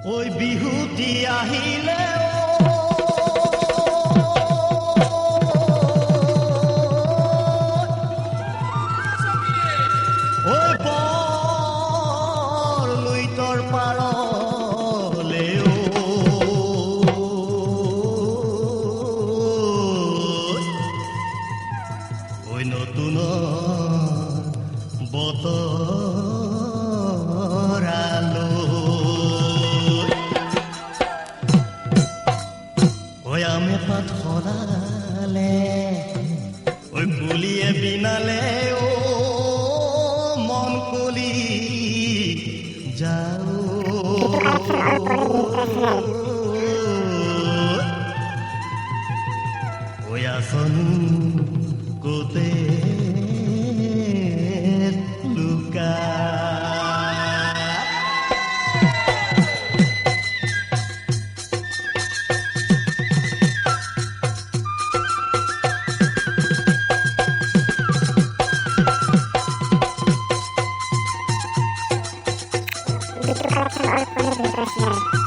ঐ বিহুতি আহিলে ঐ বৰ লুইতৰ পাৰলে ঐ নতুন বতৰালো ঐ আমে পাত সলালে ঐ কুলিয়ে বিনালে মন কলি যাও ঐ আসনু কোতে লুকা Bikin collection oleh penuh impresnya.